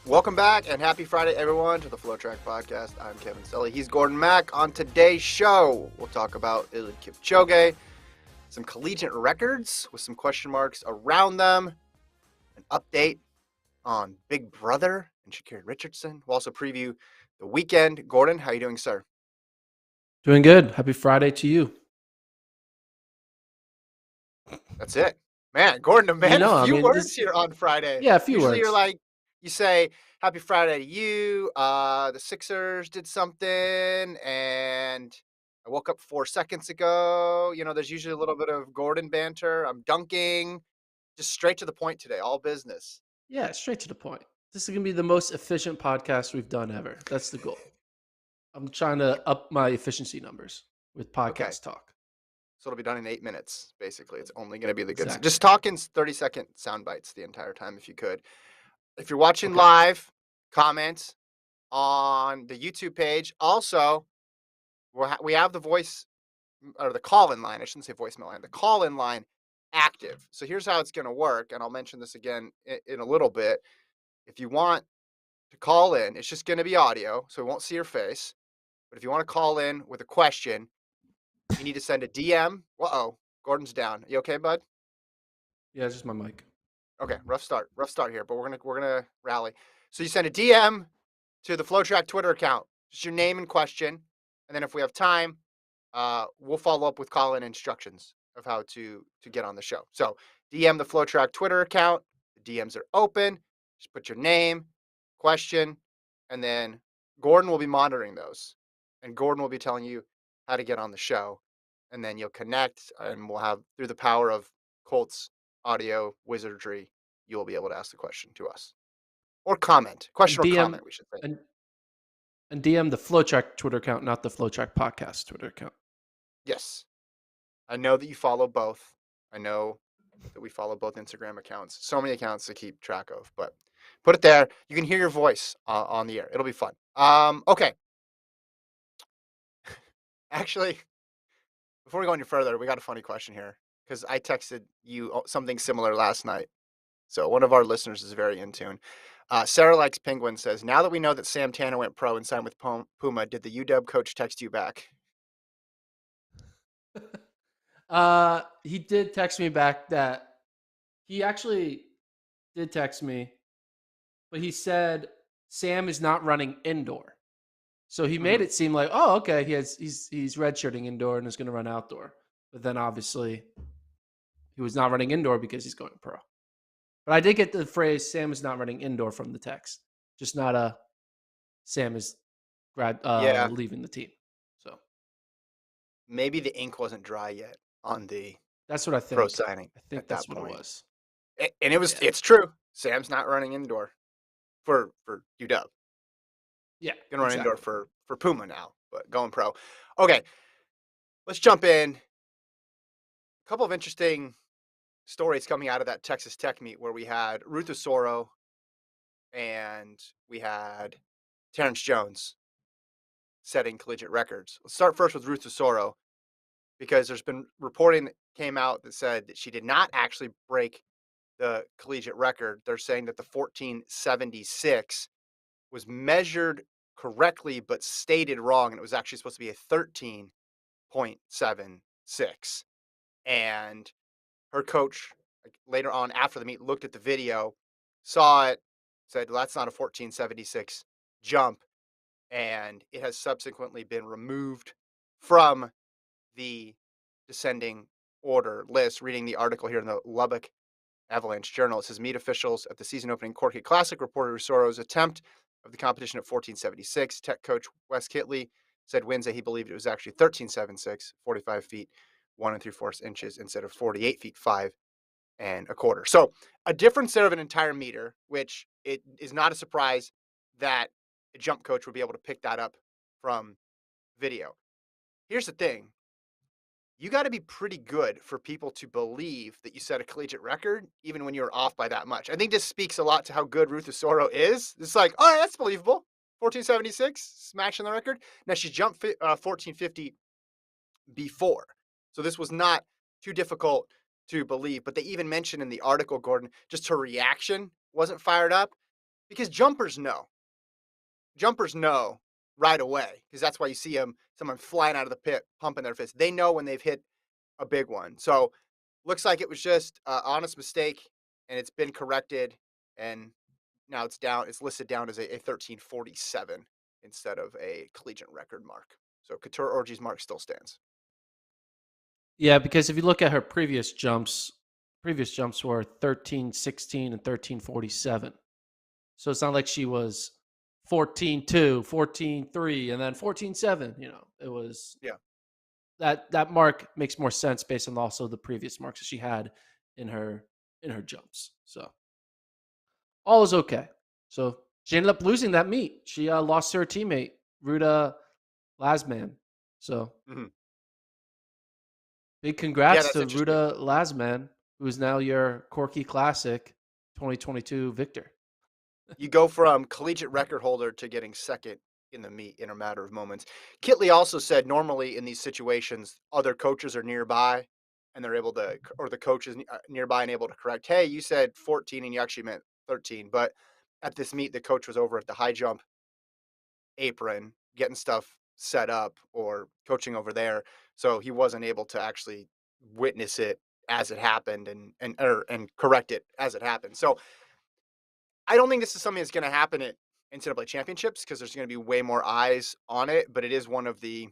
Welcome back and happy Friday, everyone, to the FloTrack podcast. I'm Kevin Sully. He's Gordon Mack. On today's show, we'll talk about Kipchoge, some collegiate records with some question marks around them, an update on Big Brother and Sha'Carri Richardson. We'll also preview the weekend. Gordon, how are you doing, sir? Doing good. Happy Friday to you. That's it. Man, Gordon, a man, few words This, here on Friday. yeah, a few Usually you're words. like, you say, happy Friday to you. The Sixers did something, and I woke up 4 seconds ago. There's usually a little bit of Gordon banter. I'm dunking. Just straight to the point today, all business. Yeah, straight to the point. This is going to be the most efficient podcast we've done ever. That's the goal. I'm trying to up my efficiency numbers with Okay. podcast talk. So it'll be done in 8 minutes, basically. It's only going to be the good stuff. Exactly. Just talking 30-second sound bites the entire time if you could. If you're watching Okay. live, comment on the YouTube page. Also, we have the voice or the call-in line. I shouldn't say voicemail line. The call-in line active. So here's how it's going to work, and I'll mention this again in a little bit. If you want to call in, it's just going to be audio, so we won't see your face. But if you want to call in with a question, you need to send a DM. Uh-oh, Gordon's down. You okay, bud? Yeah, it's just my mic. Okay, rough start here, but we're gonna rally. So you send a DM to the FloTrack Twitter account, just your name and question, and then if we have time, we'll follow up with call-in instructions of how to get on the show. So DM the FloTrack Twitter account. The DMs are open. Just put your name, question, and then Gordon will be monitoring those, and Gordon will be telling you how to get on the show, and then you'll connect, and we'll have through the power of Colt's audio wizardry, you will be able to ask the question to us or comment, And question or DM comment, we should say. and and DM the FloTrack Twitter account, not the FloTrack podcast Twitter account. Yes. I know that you follow both. I know that we follow both Instagram accounts. So many accounts to keep track of, but put it there. You can hear your voice on the air. It'll be fun. Okay. Actually, before we go any further, we got a funny question here because I texted you something similar last night. So one of our listeners is very in tune. Sarah Likes Penguin says, now that we know that Sam Tanner went pro and signed with Puma, did the UW coach text you back? He did text me back that he actually did text me, but he said Sam is not running indoor. So he made Mm-hmm. it seem like, oh, okay, he's redshirting indoor and is going to run outdoor. But then obviously he was not running indoor because he's going pro. But I did get the phrase Sam is not running indoor from the text, just not a Sam is Yeah, leaving the team. So maybe the ink wasn't dry yet on the that's what I pro think. signing I at think that that's what it point. was. And Yeah. it's true. Sam's not running indoor for UW. Yeah, Gonna run indoor exactly. for Puma now, but going pro. Okay, let's jump in. A couple of interesting stories coming out of that Texas Tech meet where we had Ruth Asoros and we had Terrence Jones setting collegiate records. Let's start first with Ruth Asoros because there's been reporting that came out that said that she did not actually break the collegiate record. They're saying that the 1476 was measured correctly but stated wrong, and it was actually supposed to be a 13.76. And her coach, like, later on after the meet, looked at the video, saw it, said, well, that's not a 1476 jump, and it has subsequently been removed from the descending order list. Reading the article here in the Lubbock Avalanche Journal, it says meet officials at the season opening Corky Classic reported Asoros' attempt of the competition at 1476. Tech coach Wes Kitley said Wednesday he believed it was actually 1376, 45 feet, 1 3/4 inches instead of 48 feet, 5 1/4. So a difference there of an entire meter, which it is not a surprise that a jump coach would be able to pick that up from video. Here's the thing. You got to be pretty good for people to believe that you set a collegiate record, even when you're off by that much. I think this speaks a lot to how good Ruth Asoros is. It's like, oh, that's believable. 1476, smashing the record. Now she jumped 1450 before. So this was not too difficult to believe. But they even mentioned in the article, Gordon, just her reaction wasn't fired up. because jumpers know right away because that's why you see someone flying out of the pit, pumping their fist. They know when they've hit a big one. So looks like it was just an honest mistake, and it's been corrected, and now it's down. It's listed down as a 13:47 instead of a collegiate record mark. So Couture Orgy's mark still stands. Yeah, because if you look at her previous jumps were 13:16 and 13:47. So it's not like she was 14:2, 14:3, and then 14:7. It was Yeah. that mark makes more sense based on also the previous marks that she had in her jumps. So all is okay. So she ended up losing that meet. She lost to her teammate Ruta Lasman. So Mhm. big Yeah, congrats that's to interesting. Ruta Lasman, who is now your Corky Classic 2022 victor. You go from collegiate record holder to getting second in the meet in a matter of moments. Kitley also said normally in these situations, other coaches are nearby and they're able to, or the coach is nearby and able to correct, hey, you said 14 and you actually meant 13. But at this meet, the coach was over at the high jump apron getting stuff set up or coaching over there. So he wasn't able to actually witness it as it happened and correct it as it happened. So I don't think this is something that's going to happen at NCAA championships because there's going to be way more eyes on it. But it is one of the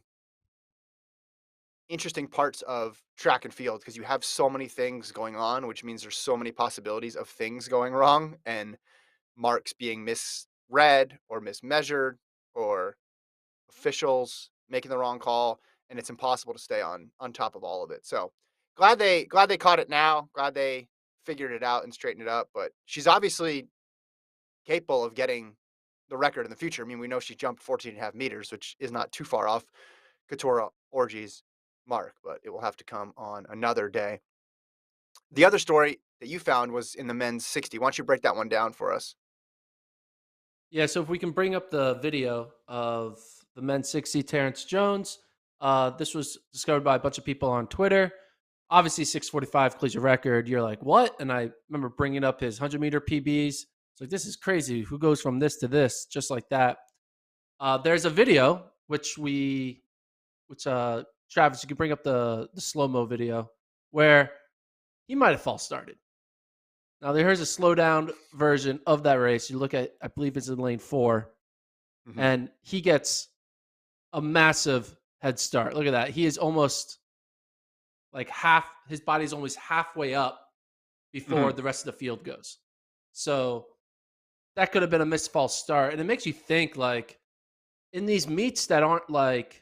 interesting parts of track and field because you have so many things going on, which means there's so many possibilities of things going wrong and marks being misread or mismeasured or officials making the wrong call, and it's impossible to stay on top of all of it. So glad they caught it now. Glad they figured it out and straightened it up. But she's obviously capable of getting the record in the future. I mean, we know she jumped 14 and a half meters, which is not too far off Katora Orgy's mark, but it will have to come on another day. The other story that you found was in the men's 60. Why don't you break that one down for us? Yeah, so if we can bring up the video of the men's 60 Terrence Jones, this was discovered by a bunch of people on Twitter. Obviously, 6:45 collegiate record. You're like, what? And I remember bringing up his 100-meter PBs. It's like, this is crazy. Who goes from this to this? Just like that. There's a video, Travis, you can bring up the slow mo video where he might have false started. Now, there's a slow down version of that race. You look at, I believe it's in lane 4, Hmm. and he gets a massive head start. Look at that. He is almost like his body's almost halfway up before Hmm. the rest of the field goes. So that could have been a missed false start. And it makes you think like in these meets that aren't like,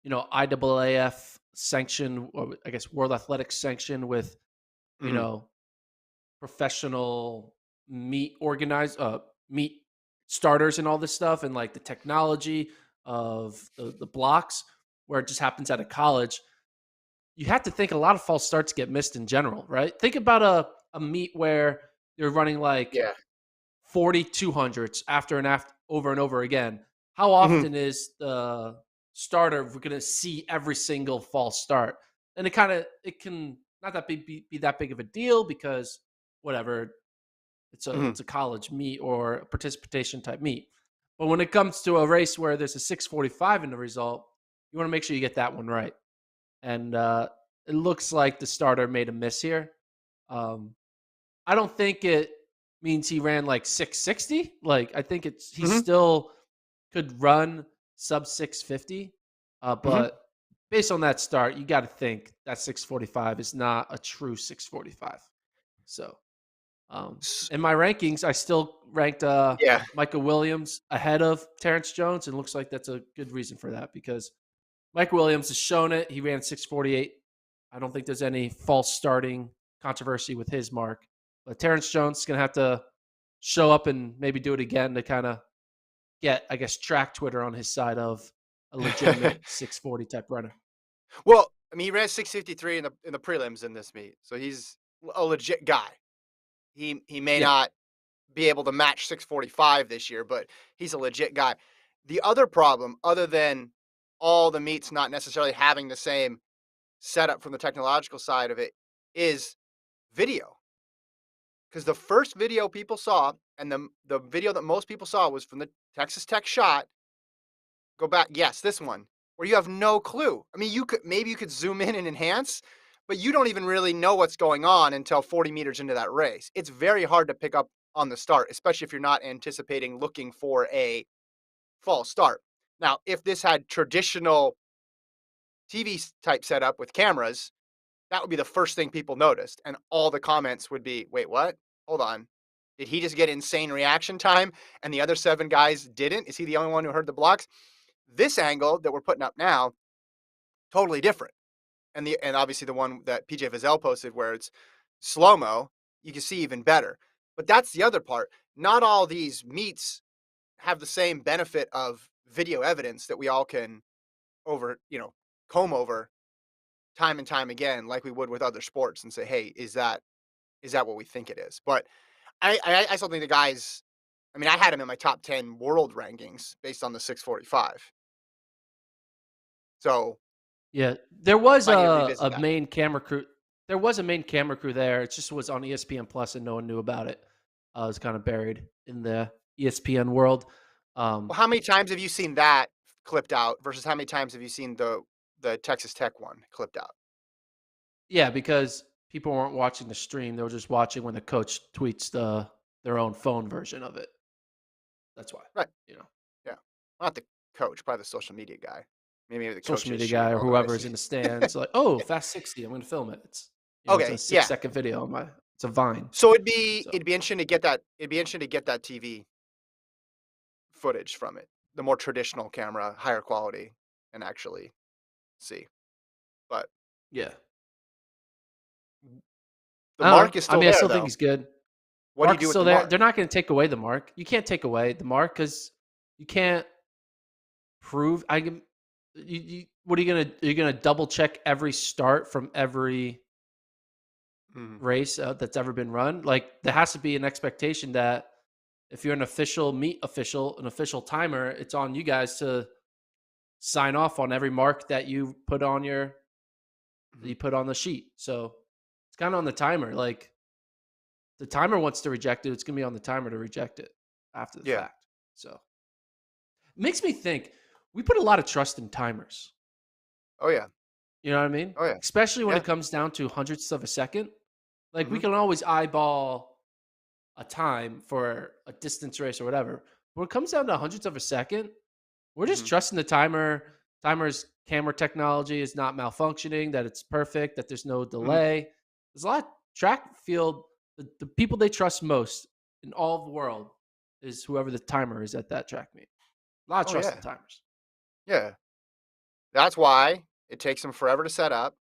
IAAF sanction, or I guess World Athletics sanction with, you Hmm. know, professional meet starters and all this stuff and like the technology of the blocks where it just happens at a college. You have to think a lot of false starts get missed in general, right? Think about a meet where you're running like Yeah. 4200s after and after over and over again. How Hmm. often is the starter going to see every single false start? And it can not that be that big of a deal because whatever, Hmm. it's a college meet or a participation type meet. But when it comes to a race where there's a 6:45 in the result, you want to make sure you get that one right. And it looks like the starter made a miss here. Um, I don't think it means he ran like 660. Like I think he Hmm. still could run sub 650. Hmm. But based on that start, you got to think that 6:45 is not a true 6:45. So in my rankings, I still ranked Yeah. Michael Williams ahead of Terrence Jones. And it looks like that's a good reason for that because Mike Williams has shown it. He ran 6:48. I don't think there's any false starting controversy with his mark. But Terrence Jones is going to have to show up and maybe do it again to kind of get, I guess, track Twitter on his side of a legitimate 6:40 type runner. Well, I mean, he ran 6:53 in the prelims in this meet, so he's a legit guy. He may Yeah. not be able to match 6:45 this year, but he's a legit guy. The other problem, other than all the meets not necessarily having the same setup from the technological side of it, is video. because the first video people saw, and the video that most people saw was from the Texas Tech shot. Go back, yes, this one, where you have no clue. I mean, you could zoom in and enhance, but you don't even really know what's going on until 40 meters into that race. It's very hard to pick up on the start, especially if you're not anticipating looking for a false start. Now, if this had traditional TV type setup with cameras, that would be the first thing people noticed. And all the comments would be, wait, what? Hold on. Did he just get insane reaction time and the other seven guys didn't? Is he the only one who heard the blocks? This angle that we're putting up now, totally different. And obviously the one that PJ Vizell posted where it's slow mo, you can see even better. But that's the other part. Not all these meets have the same benefit of video evidence that we all can over, comb over time and time again, like we would with other sports, and say, hey, is that what we think it is? But I still think the guys. I mean, I had him in my top 10 world rankings based on the 645. So Yeah, there was might need to revisit a that. main camera crew. There was a main camera crew there. It just was on ESPN Plus, and no one knew about it. It was kind of buried in the ESPN world. Well, how many times have you seen that clipped out versus how many times have you seen the Texas Tech one clipped out? Yeah, because people weren't watching the stream; they were just watching when the coach tweets their own phone version of it. That's why, Right. you know, Yeah. Not the coach, probably the social media guy. Maybe the coach social is media shooting guy or all the whoever races. is in the stands, like, oh, fast 60, I'm going to film it. It's a Okay. six Yeah. second video on my, it's a Vine. So it'd be So it'd be interesting to get that. It'd be interesting to get that TV footage from it, the more traditional camera, higher quality, and actually see. But yeah, the I don't know. mark is I still mean, I there, still think though. he's good. What do you Mark is do with still the there. mark? They're not going to take away the mark. You can't take away the mark because you can't prove. I can. What are you gonna? Are you gonna double check every start from every Mhm, race that's ever been run? Like there has to be an expectation that if you're an official meet official, an official timer, it's on you guys to sign off on every mark that mhm. you put on the sheet. So it's kind of on the timer. Like the timer wants to reject it, it's gonna be on the timer to reject it after the Yeah. fact. So it makes me think we put a lot of trust in timers. Oh, yeah. You know what I mean? Oh, yeah. Especially when it Yeah. comes down to hundredths of a second. Like we Mhm, can always eyeball a time for a distance race or whatever. When it comes down to hundredths of a second, we're just mhm, trusting the timer. Timer's camera technology is not malfunctioning, that it's perfect, that there's no mhm. delay. There's a lot of track field, the people they trust most in all of the world is whoever the timer is at that track meet. A lot of Oh, trust in yeah. timers. Yeah. That's why it takes them forever to set up,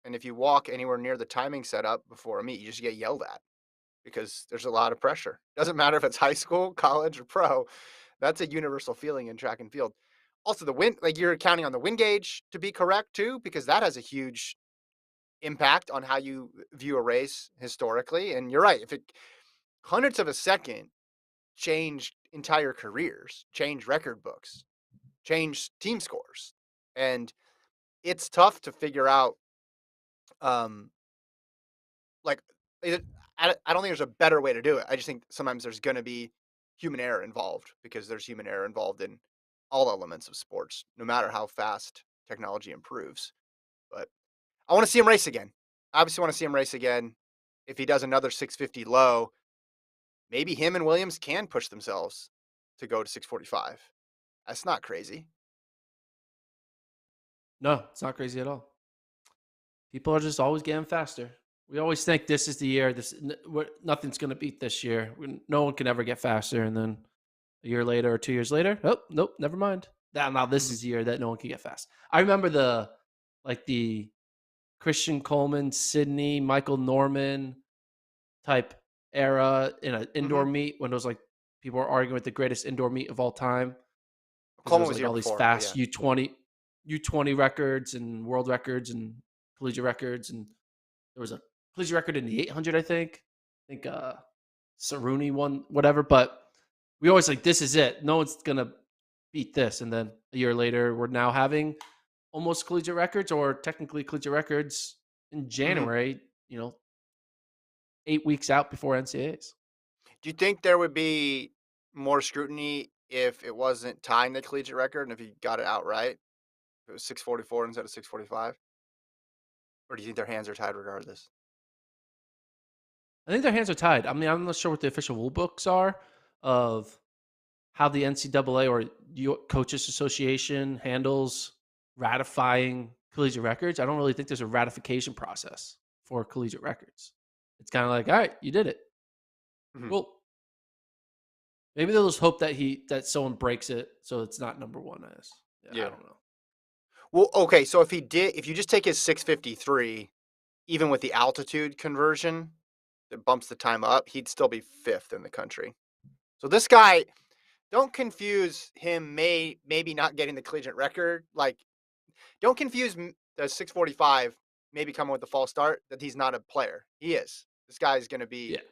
and if you walk anywhere near the timing setup before a meet, you just get yelled at because there's a lot of pressure. Doesn't matter if it's high school, college, or pro. That's a universal feeling in track and field. Also, the wind, like you're counting on the wind gauge to be correct too, because that has a huge impact on how you view a race historically. And you're right. If it hundredths of a second changed entire careers, changed record books, changed team scores, and it's tough to figure out. Um, like, it, I don't think there's a better way to do it. I just think sometimes there's going to be human error involved because there's human error involved in all elements of sports, no matter how fast technology improves. But I want to see him race again. I obviously want to see him race again. If he does another 650 low, maybe him and Williams can push themselves to go to 645. That's not crazy. No, it's not crazy at all. People are just always getting faster. We always think this is the year. Nothing's going to beat this year. No one can ever get faster. And then a year later or 2 years later, oh nope, never mind. Now this Mhm, is the year that no one can get fast. I remember the Christian Coleman, Sydney, Michael Norman type era in an indoor mhm. meet when it was like people were arguing with the greatest indoor meet of all time because there Coleman was was the like year all these before, but fast yeah. U20 records and world records and collegiate records, and there was a collegiate record in the 800, I think. Saruni won whatever, but we always like this is it. No one's gonna beat this. And then a year later, we're now having almost collegiate records or technically collegiate records in Mhm. January. You know, 8 weeks out before NCAAs. Do you think there would be more scrutiny if it wasn't tying the collegiate record and if he got it outright? If it was 6:44 instead of 6:45? Or do you think their hands are tied regardless? I think their hands are tied. I mean, I'm not sure what the official rule books are of how the NCAA or Coaches Association handles ratifying collegiate records. I don't really think there's a ratification process for collegiate records. It's kind of like, all right, you did it. Mhm. Well, maybe they'll just hope that someone breaks it so it's not number one. As yeah, I Yeah. don't know. Well, okay, so if you just take his 6:53, even with the altitude conversion that bumps the time up, he'd still be 5th in the country. So this guy, don't confuse him maybe not getting the collegiate record, like, don't confuse the 6:45 maybe coming with a false start that he's not a player. He is. This guy's gonna be Yeah.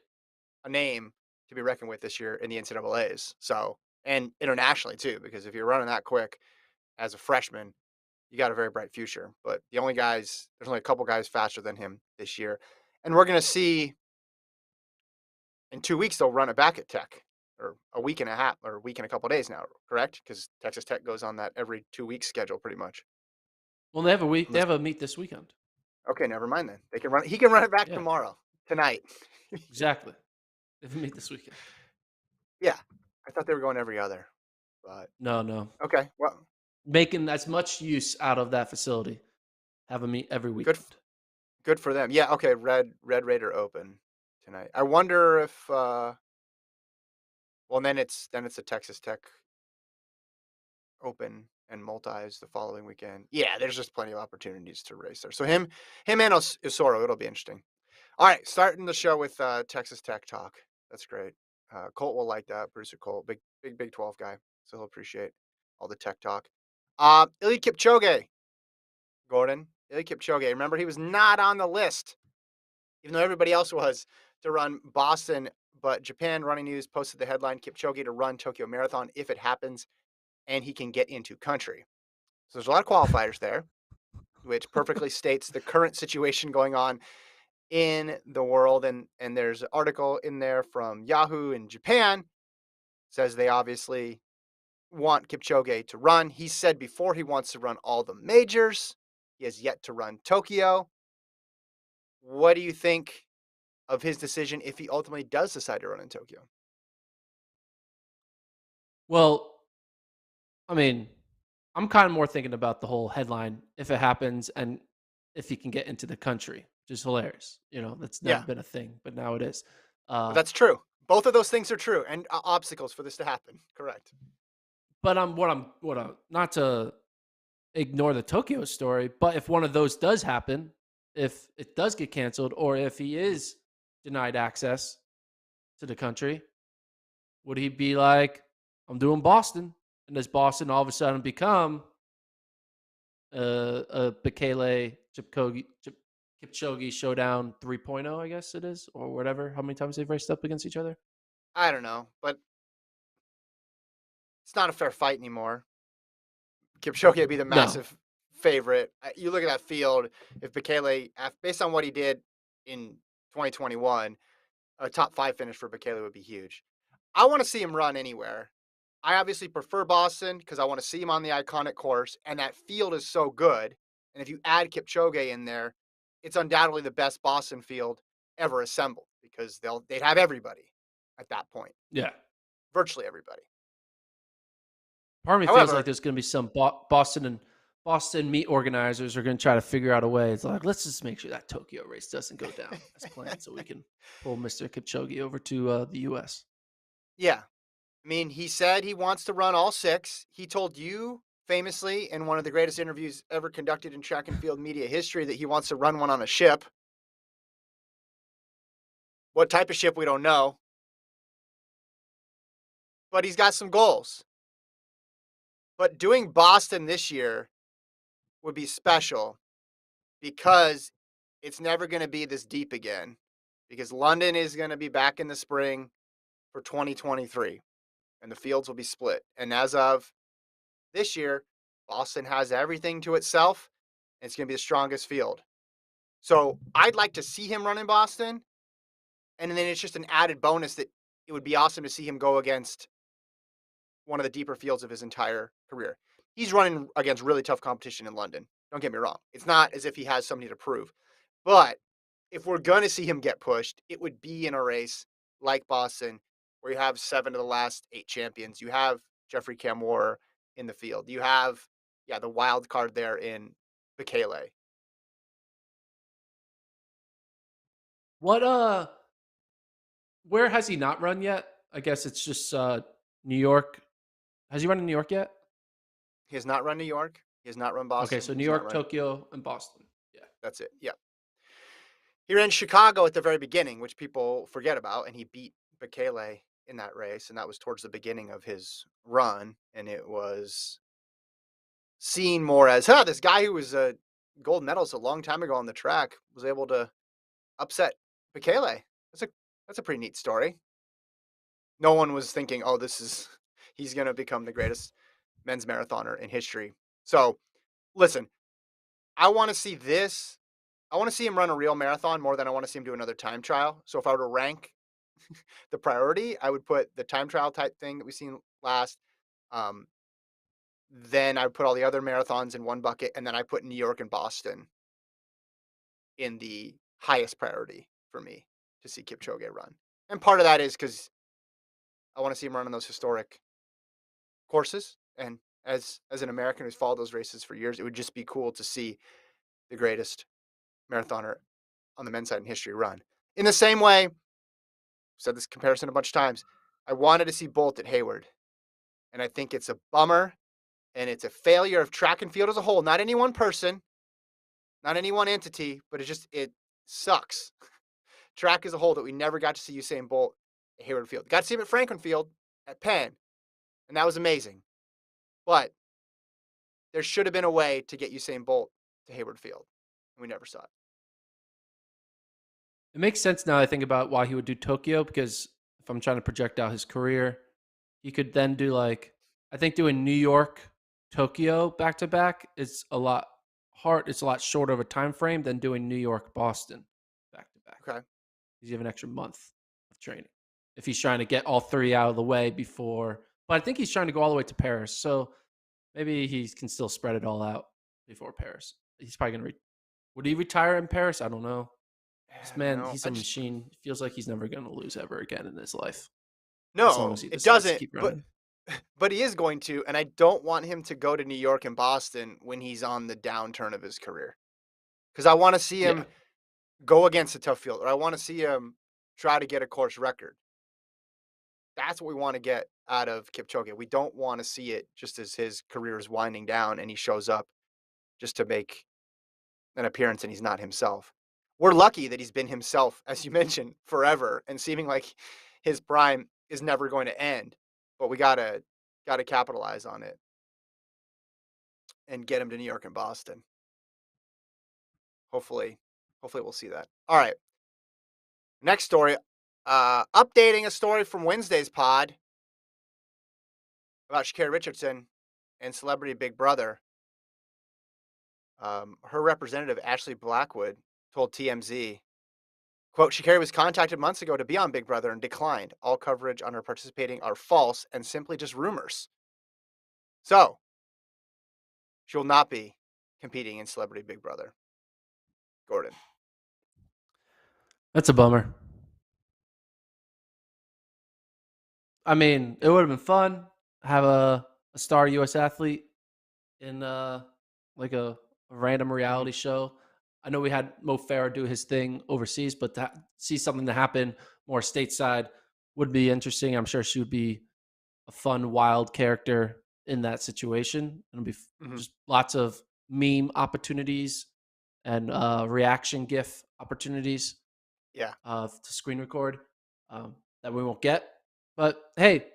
a name to be reckoned with this year in the NCAAs, so and internationally too, because if you're running that quick as a freshman, you got a very bright future. But there's only a couple guys faster than him this year. And we're going to see in 2 weeks, they'll run it back at Tech or a week and a half or a week and a couple of days now, correct? Because Texas Tech goes on that every 2 weeks schedule pretty much. Well, they have a week. They Unless, have a meet this weekend. okay, never mind then. He can run it back Yeah, tomorrow, tonight. exactly. They have a meet this weekend. Yeah. I thought they were going every other, but No, no. okay. Well, Making as much use out of that facility. Have a meet every good, weekend. good for them. Yeah. Okay. Red Raider Open tonight. I wonder if, well, then it's a Texas Tech Open and multis the following weekend. Yeah, there's just plenty of opportunities to race there. So him and Isoro, it'll be interesting. All right, starting the show with Texas Tech talk. That's great. Colt will like that. Producer Colt, Big 12 guy, so he'll appreciate all the tech talk. Ilya Kipchoge, Gordon. Ilya Kipchoge. Remember, he was not on the list, even though everybody else was to run Boston. But Japan Running News posted the headline: Kipchoge to run Tokyo Marathon if it happens, and he can get into country. So there's a lot of qualifiers there, which perfectly states the current situation going on in the world. And there's an article in there from Yahoo in Japan, says they obviously want Kipchoge to run. He said before he wants to run all the majors. He has yet to run Tokyo. What do you think of his decision if he ultimately does decide to run in Tokyo? Well, I mean, I'm kind of more thinking about the whole headline if it happens and if he can get into the country, which is hilarious. That's never Yeah, been a thing, but now it is. but Uh, that's true. Both of those things are true and obstacles for this to happen. Correct. but I'm not to ignore the Tokyo story, but if one of those does happen, if it does get canceled, or if he is denied access to the country, would he be like, I'm doing Boston? And does Boston all of a sudden become a Bekele Kipchoge showdown 3.0, I guess it is, or whatever? How many times they've raced up against each other? I don't know, but it's not a fair fight anymore. Kipchoge would be the No. massive favorite. You look at that field. If Bekele, based on what he did in 2021, a top five finish for Bekele would be huge. I want to see him run anywhere. I obviously prefer Boston because I want to see him on the iconic course, and that field is so good. And if you add Kipchoge in there, it's undoubtedly the best Boston field ever assembled because they'd have everybody at that point, Yeah. virtually everybody. Part of me feels like However, there's going to be some Boston meet organizers are going to try to figure out a way. It's like, let's just make sure that Tokyo race doesn't go down as planned so we can pull Mr. Kipchoge over to the US. yeah, I mean, he said he wants to run all six. He told you famously in one of the greatest interviews ever conducted in track and field media history that he wants to run one on a ship. What type of ship, we don't know, but he's got some goals. But doing Boston this year would be special because it's never going to be this deep again. Because London is going to be back in the spring for 2023 and the fields will be split. And as of this year, Boston has everything to itself and it's going to be the strongest field. So I'd like to see him run in Boston, And then it's just an added bonus that it would be awesome to see him go against one of the deeper fields of his entire career. He's running against really tough competition in London. Don't get me wrong. It's not as if he has something to prove. But if we're going to see him get pushed, it would be in a race like Boston, where you have 7 of the last 8 champions. You have Jeffrey Kamworor in the field. You have, yeah, the wild card there in Bekele. What where has he not run yet? I guess it's just New York. Has he run in New York yet? He has not run New York. He has not run Okay, Boston. so New He's not York, run. Tokyo, and Boston. Yeah. That's it. Yeah. He ran Chicago at the very beginning, which people forget about, and he beat Bekele in that race, and that was towards the beginning of his run, and it was seen more as, huh, this guy who was a gold medalist a long time ago on the track was able to upset Bekele. That's a that's a pretty neat story. No one was thinking, oh, this is he's gonna become the greatest men's marathoner in history. So listen, I want to see this. I want to see him run a real marathon more than I want to see him do another time trial. So if I were to rank the priority, I would put the time trial type thing that we've seen last. Um, then I would put all the other marathons in one bucket, and then I put New York and Boston in the highest priority for me to see Kipchoge run. And part of that is because I want to see him run on those historic courses. And as an American who's followed those races for years, it would just be cool to see the greatest marathoner on the men's side in history run. In the same way, I've said this comparison a bunch of times, I wanted to see Bolt at Hayward. And I think it's a bummer and it's a failure of track and field as a whole, not any one person, not any one entity, but it sucks. Track as a whole that we never got to see Usain Bolt at Hayward Field. Got to see him at Franklin Field at Penn, and that was amazing. But there should have been a way to get Usain Bolt to Hayward Field, and we never saw it. It makes sense now I think about why he would do Tokyo because if I'm trying to project out his career, he could then do like I think doing New York, Tokyo back to back is a lot hard. It's a lot shorter of a time frame than doing New York, Boston back to back. Okay. Because you have an extra month of training. If he's trying to get all three out of the way before, but I think he's trying to go all the way to Paris. So maybe he can still spread it all out before Paris. He's probably gonna. Would he retire in Paris? I don't know. This I don't man, know. he's a machine. It feels like he's never gonna lose ever again in his life, as long as No, he it decides to doesn't. keep But running. but he is going to, and I don't want him to go to New York and Boston when he's on the downturn of his career, because I want to see Yeah, him go against a tough field, or I want to see him try to get a course record. That's what we want to get out of Kipchoge. We don't want to see it just as his career is winding down and he shows up just to make an appearance and he's not himself. We're lucky that he's been himself, as you mentioned, forever and seeming like his prime is never going to end. But we gotta capitalize on it and get him to New York and Boston. Hopefully, hopefully we'll see that. All right. Next story. Updating a story from Wednesday's pod about Shakira Richardson and celebrity Big Brother. Her representative, Ashley Blackwood, told TMZ, quote, Shakira was contacted months ago to be on Big Brother and declined. All coverage on her participating are false and simply just rumors. So, she will not be competing in Celebrity Big Brother. Gordon. that's a bummer. I mean, it would have been fun have a star U.S. athlete in like a random Mhm, reality show. I know we had Mo Farah do his thing overseas, but to see something to happen more stateside would be interesting. I'm sure she would be a fun, wild character in that situation. It'll be mhm. just lots of meme opportunities and reaction GIF opportunities Yeah. to screen record that we won't get. But hey,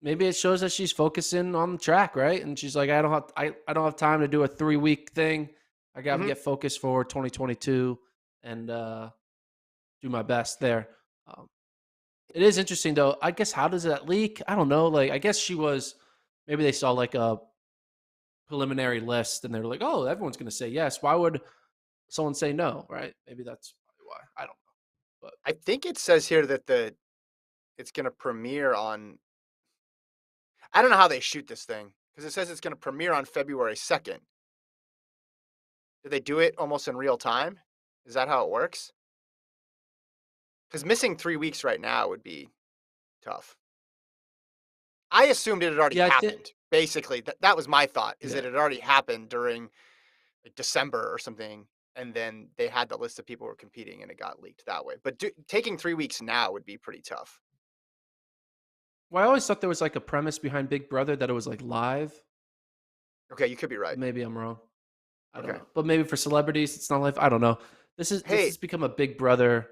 maybe it shows that she's focusing on the track, right? And she's like, I don't have time to do a 3 week thing. I got to Mhm, get focused for 2022 and do my best there. Um, it is interesting though. I guess how does that leak? I don't know. Like I guess she was maybe they saw like a preliminary list and they were like, oh, everyone's going to say yes. Why would someone say no? Right? Maybe that's probably why. I don't know. But I think it says here that it's gonna premiere on I don't know how they shoot this thing because it says it's gonna premiere on February 2nd. Do they do it almost in real time? Is that how it works? Because missing 3 weeks right now would be tough. I assumed it had already yeah, I think happened. Basically, that was my thought, is that yeah. it had already happened during, like, December or something, and then they had the list of people who were competing, and it got leaked that way. But taking 3 weeks now would be pretty tough. Well, I always thought there was like a premise behind Big Brother that it was like live, Okay, you could be but right. maybe I'm wrong. I don't Okay. know. But maybe for celebrities, it's not live. I don't know. This Hey, has become a Big Brother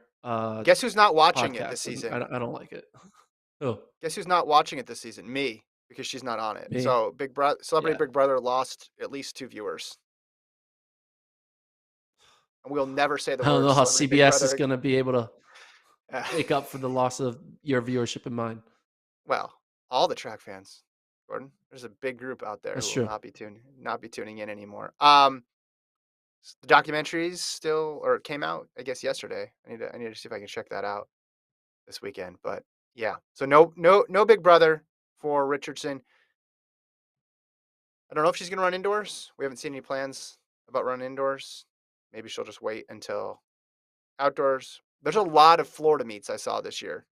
guess who's not watching it this podcast, and season? I don't like it. Oh, Guess who's not watching it this season? Me, because she's not on it. me. So, Big Brother, Celebrity Yeah. Big Brother lost at least 2 viewers, and we'll never say the I don't word know how Celebrity Big CBS is Brother going to be able to uh, make up for the loss of your viewership and mine. well, all the track fans, Gordon. There's a big group out there who That's will true. not be tuning in anymore. The documentaries still or it came out, I guess, yesterday. I need to see if I can check that out this weekend. But yeah, so no Big Brother for Richardson. I don't know if she's gonna run indoors. We haven't seen any plans about running indoors. Maybe she'll just wait until outdoors. There's a lot of Florida meets I saw this year,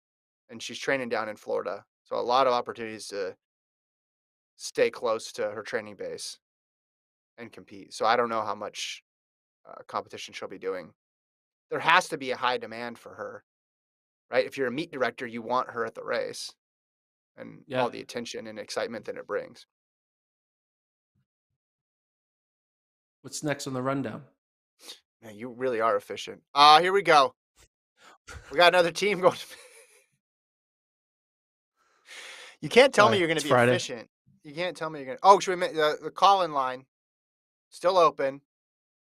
and she's training down in Florida, so a lot of opportunities to stay close to her training base and compete. So I don't know how much competition she'll be doing. There has to be a high demand for her, right? If you're a meet director, you want her at the race and Yeah. all the attention and excitement that it brings. What's next on the rundown? Man, you really are efficient. Here we go. We got another team going. You can't tell me Sorry, you're going to it's be Friday. efficient. You can't tell me you're going to. Oh, should we make the call in line still open?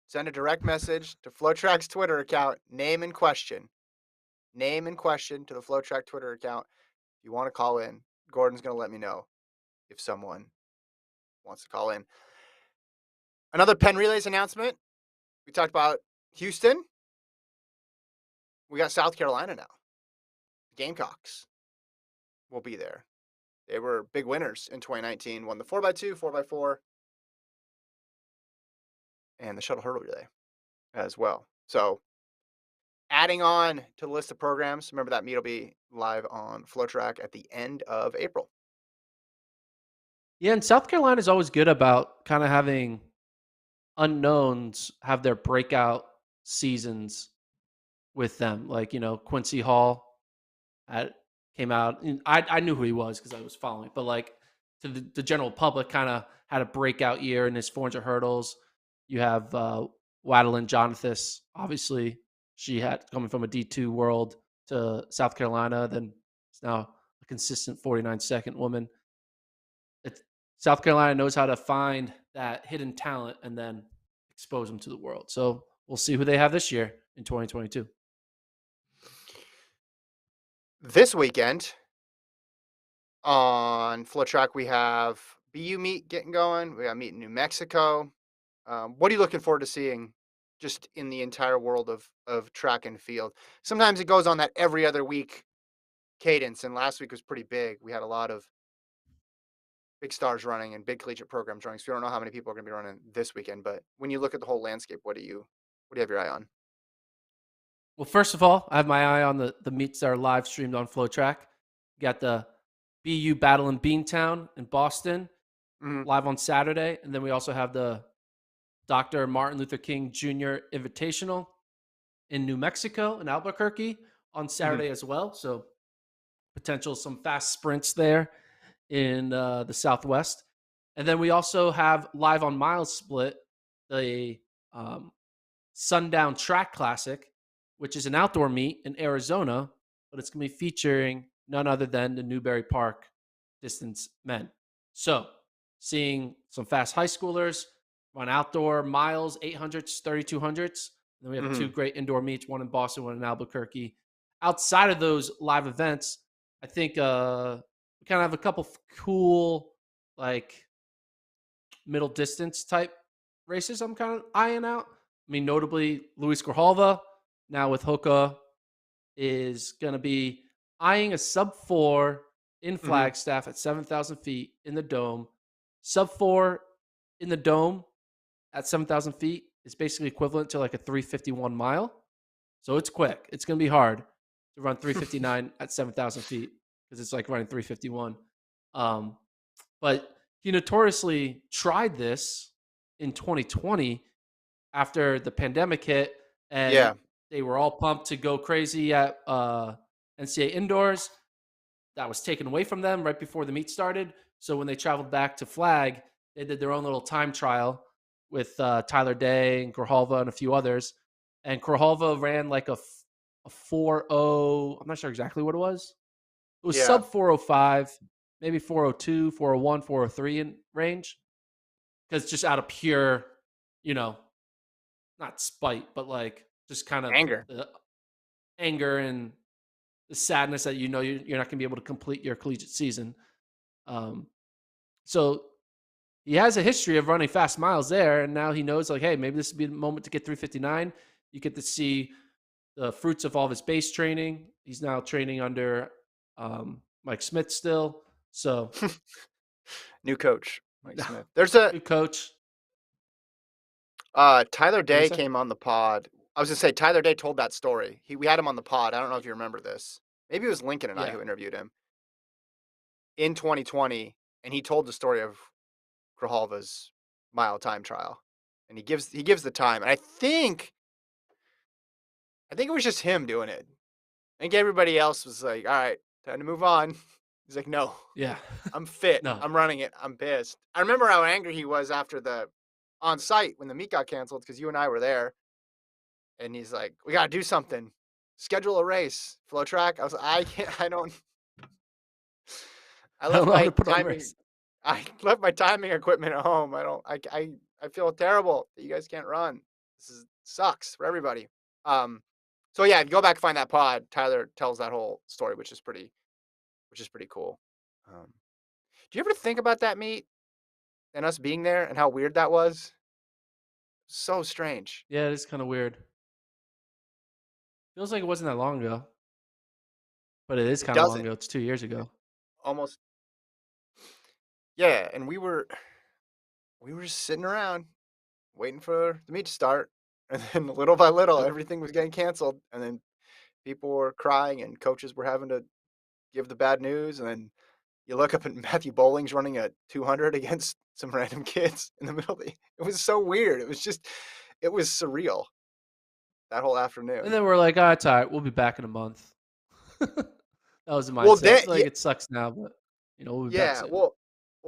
Send a direct message to FloTrack's Twitter account, name and question. Name and question to the FloTrack Twitter account. If you want to call in, Gordon's going to let me know if someone wants to call in. Another Penn Relays announcement. We talked about Houston. We got South Carolina now. Gamecocks will be there. They were big winners in 2019, won the 4x2, 4x4, and the shuttle hurdle relay as well. So adding on to the list of programs, remember that meet will be live on FloTrack at the end of April. Yeah, and South Carolina is always good about kind of having unknowns have their breakout seasons with them. Like, Quincy Hall at, came out. And I knew who he was because I was following it, but like to the general public, kind of had a breakout year in his 400 hurdles. You have Wadeline Jonathas, obviously. She had coming from a D2 world to South Carolina, then it's now a consistent 49-second woman. It's, South Carolina knows how to find that hidden talent and then expose them to the world. So we'll see who they have this year in 2022. This weekend on FloTrack, we have BU meet getting going. We got meet in New Mexico. What are you looking forward to seeing just in the entire world of track and field? Sometimes it goes on that every other week cadence, and last week was pretty big. We had a lot of big stars running and big collegiate programs running. So we don't know how many people are going to be running this weekend. But when you look at the whole landscape, what do you have your eye on? Well, first of all, I have my eye on the meets that are live streamed on FloTrack. You got the BU Battle in Beantown in Boston Hmm. live on Saturday. And then we also have the Dr. Martin Luther King Jr. Invitational in New Mexico in Albuquerque on Hmm. Saturday as well. So potential some fast sprints there in the Southwest. And then we also have live on Miles Split, the um, Sundown Track Classic, which is an outdoor meet in Arizona, but it's going to be featuring none other than the Newberry Park distance men. So, seeing some fast high schoolers run outdoor miles, 800s, 3200s. And then we have two Hmm. great indoor meets, one in Boston, one in Albuquerque. Outside of those live events, I think we kind of have a couple cool, like middle distance type races I'm kind of eyeing out. I mean, notably Luis Grijalva now with Hoka is going to be eyeing a sub 4 in Mhm. Flagstaff at 7,000 feet in the dome. Sub 4 in the dome at 7,000 feet is basically equivalent to like a 351 mile. So it's quick. It's going to be hard to run 359 at 7,000 feet because it's like running 351. Um, but he notoriously tried this in 2020 after the pandemic hit, and Yeah. they were all pumped to go crazy at NCAA indoors. That was taken away from them right before the meet started. So when they traveled back to Flag, they did their own little time trial with Tyler Day and Grijalva and a few others. And Grijalva ran like a 4.0. I'm not sure exactly what it was. It was Yeah. sub 405, maybe 402, 401, 403 in range. Because just out of pure, you know, not spite, but like just kind of Anger. the anger and the sadness that you know you're not going to be able to complete your collegiate season. Um, so he has a history of running fast miles there, and now he knows like, hey, maybe this would be the moment to get 359. You get to see the fruits of all of his base training. He's now training under Mike Smith still. So New coach, Mike Smith. There's a good coach. Tyler What do you Day say? came on the pod. I was gonna say Tyler Day told that story. We had him on the pod. I don't know if you remember this. Maybe it was Lincoln and I Yeah. who interviewed him in 2020, and he told the story of Grijalva's mile time trial, and he gives the time, and I think it was just him doing it. I think everybody else was like, "All right, time to move on." He's like, "No, Yeah. I'm fit. No. I'm running it. I'm pissed." I remember how angry he was after the on site when the meet got canceled because you and I were there, and he's like, "We gotta do something. Schedule a race, FloTrack." I was like, "I can't. I don't. I I don't left know how my to put on the timing. race. I left my timing equipment at home. I don't. I feel terrible that you guys can't run. This is sucks for everybody." Um. So yeah, if you go back and find that pod, Tyler tells that whole story, which is pretty cool. Um, do you ever think about that meet and us being there and how weird that was? So strange. Yeah, it is kind of weird. Feels like it wasn't that long ago, but it is It kind of long doesn't. ago. It's 2 years ago. Almost. Yeah, and we were just sitting around waiting for the meet to start, and then little by little, Yep. everything was getting canceled, and then people were crying, and coaches were having to give the bad news, and then you look up and Matthew Bowling's running a 200 against some random kids in the middle. It was so weird. It was surreal that whole And afternoon. then we're like, oh, it's all right. We'll be back in a month. That was the Well, mindset. then, It's like it sucks now, but we'll be back yeah, soon. well,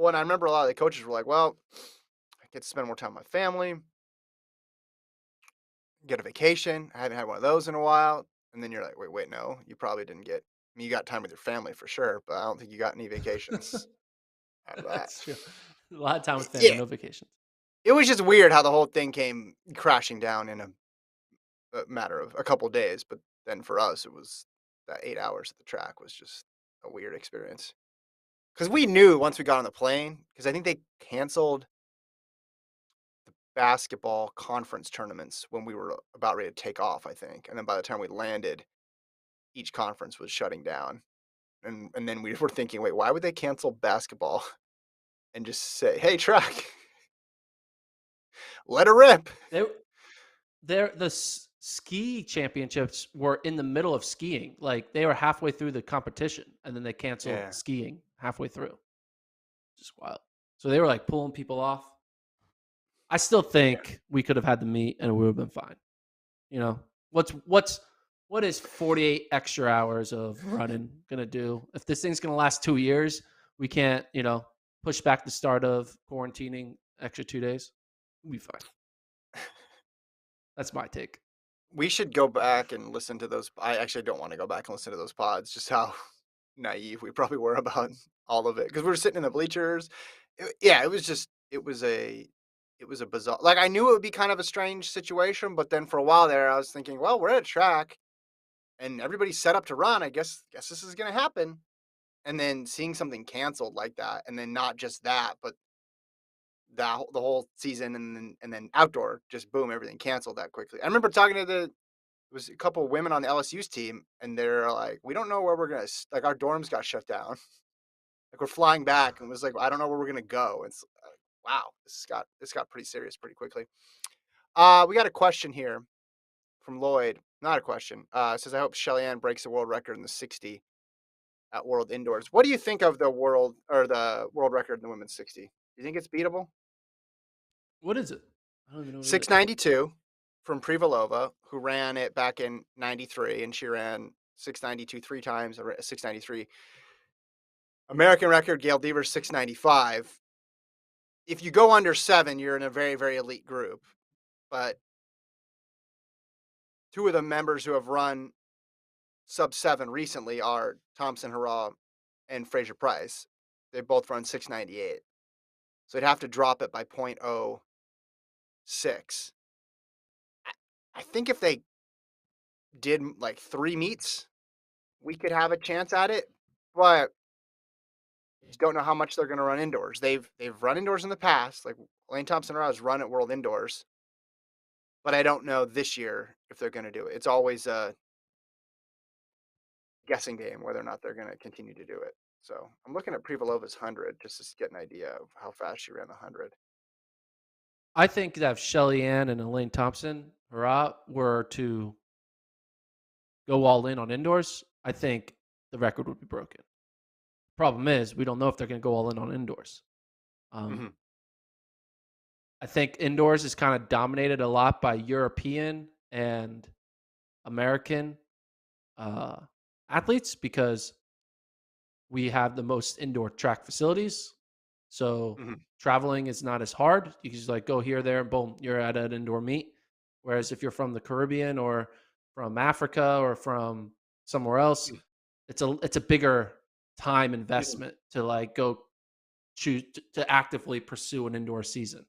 and I remember a lot of the coaches were like, "Well, I get to spend more time with my family, get a vacation. I haven't had one of those in a while." And then you're like, "Wait, no, you probably didn't get. I mean, you got time with your family for sure, but I don't think you got any vacations out of that." That's true. A lot of time with family, Yeah, no vacations. it was just weird how the whole thing came crashing down in a matter of a couple days. But then for us, it was that 8 hours at the track was just a weird experience because we knew once we got on the plane because I think they canceled basketball conference tournaments when we were about ready to take off, I think. And then by the time we landed, each conference was shutting down. And then we were thinking, wait, why would they cancel basketball and just say, "Hey, track, let her rip." They the ski championships were in the middle of skiing. Like they were halfway through the competition, and then they canceled Yeah, skiing halfway through. Just wild. So they were like pulling people off. I still yeah. think we could have had the meet and it would have been fine. You know, what is 48 extra hours of running gonna do? If this thing's gonna last 2 years, we can't, push back the start of quarantining extra 2 days. We'll be fine. That's my take. We should go back and listen to those. I actually don't want to go back and listen to those pods, just how naive we probably were about all of it because we were sitting in the bleachers. Yeah, it was a bizarre. Like I knew it would be kind of a strange situation, but then for a while there, I was thinking, well, we're at a track and everybody's set up to run. I guess this is gonna happen. And then seeing something canceled like that, and then not just that, but the whole season, and then outdoor, just boom, everything canceled that quickly. I remember talking to the It was a couple of women on the LSU's team, and they're like, "We don't know where we're gonna like our dorms got shut down. Like we're flying back, and it was like I don't know where we're gonna go." It's wow, this got pretty serious pretty quickly. We got a question here from Lloyd. Not a question. It says I hope Shelly-Ann breaks the world record in the 60 at World Indoors. What do you think of the world record in the women's 60? Do you think it's beatable? What is it? I don't even know what it is. 692 from Privalova, who ran it back in 93, and she ran 692 three times, or 693. American record, Gail Devers, 695. If you go under 7, you're in a very, very elite group. But two of the members who have run sub 7 recently are Thompson Hurrah and Fraser Price. They both run 698. So they'd have to drop it by point oh 0.06. I think if they did like 3 meets, we could have a chance at it, but just don't know how much they're going to run indoors. They've run indoors in the past, like Lane Thompson has run at World Indoors, but I don't know this year if they're going to do it. It's always a guessing game whether or not they're going to continue to do it. So I'm looking at Privalova's 100 just to get an idea of how fast she ran the 100. I think that if Shelly Ann and Elaine Thompson Hurrah were to go all in on indoors, I think the record would be broken. Problem is, we don't know if they're going to go all in on indoors. Um, Hmm. I think indoors is kind of dominated a lot by European and American uh, athletes because we have the most indoor track facilities. So Hmm. traveling is not as hard. You can just like go here, there, and boom, you're at an indoor meet. Whereas if you're from the Caribbean or from Africa or from somewhere else, it's a bigger time Hmm. investment to like go choose to actively pursue an indoor season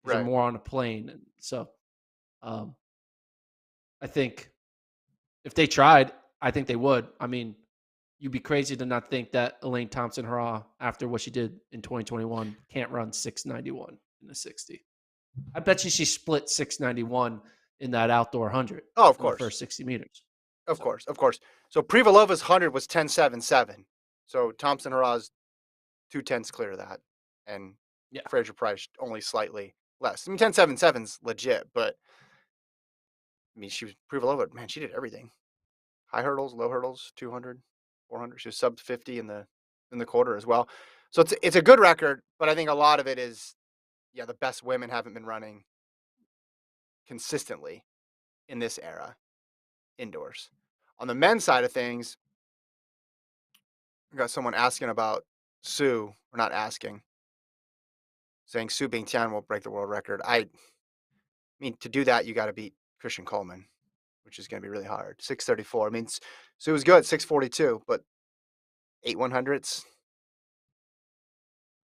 because you're Right. more on a plane. And so um, I think if they tried, I think they would. I mean, you'd be crazy to not think that Elaine Thompson Hurrah, after what she did in 2021, can't run 691 in the 60. I bet you she split 691 in that outdoor 100 Oh, of in the course. first 60 meters. Of So, course. Of course. So Privalova's 100 was 10.77. So Thompson Hurrah's 2 tenths clear of that. And yeah. Fraser Price only slightly less. I mean, 10.77's legit, but I mean, she was Privalova. Man, she did everything: high hurdles, low hurdles, 200, 400. She was sub 50 in the quarter as well. So it's a good record, but I think a lot of it is, yeah, the best women haven't been running consistently in this era indoors. On the men's side of things, we got someone asking about Sue, or not asking, saying Sue Bingtian will break the world record. I mean, to do that, you got to beat Christian Coleman, which is going to be really hard. 634. I mean, Sue was good, 642, but 8 100s,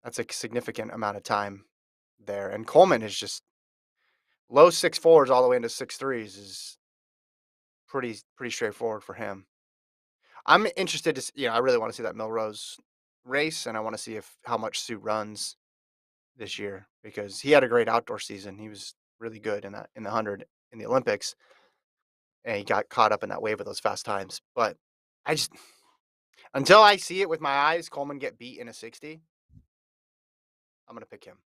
that's a significant amount of time there. And Coleman is just low 6.4s all the way into 6.3s is pretty straightforward for him. I'm interested to, I really want to see that Melrose race, and I want to see if how much Sue runs this year because he had a great outdoor season. He was really good in the 100 in the Olympics, and he got caught up in that wave of those fast times. But I just until I see it with my eyes, Coleman get beat in a 60, I'm gonna pick him.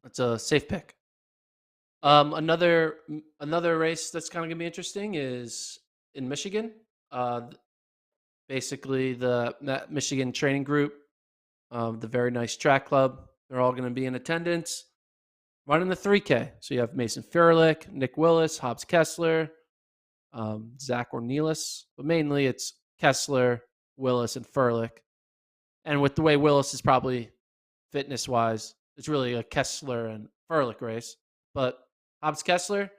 It's a safe pick. Yeah. Another race that's kind of gonna be interesting is in Michigan. Basically, that Michigan training group, the very nice track club, they're all going to be in attendance running the 3K. So you have Mason Furlick, Nick Willis, Hobbs Kessler, Zach Ornelas, but mainly it's Kessler, Willis, and Furlick. And with the way Willis is probably fitness wise, it's really a Kessler and Furlick race. But Hobbs Kessler,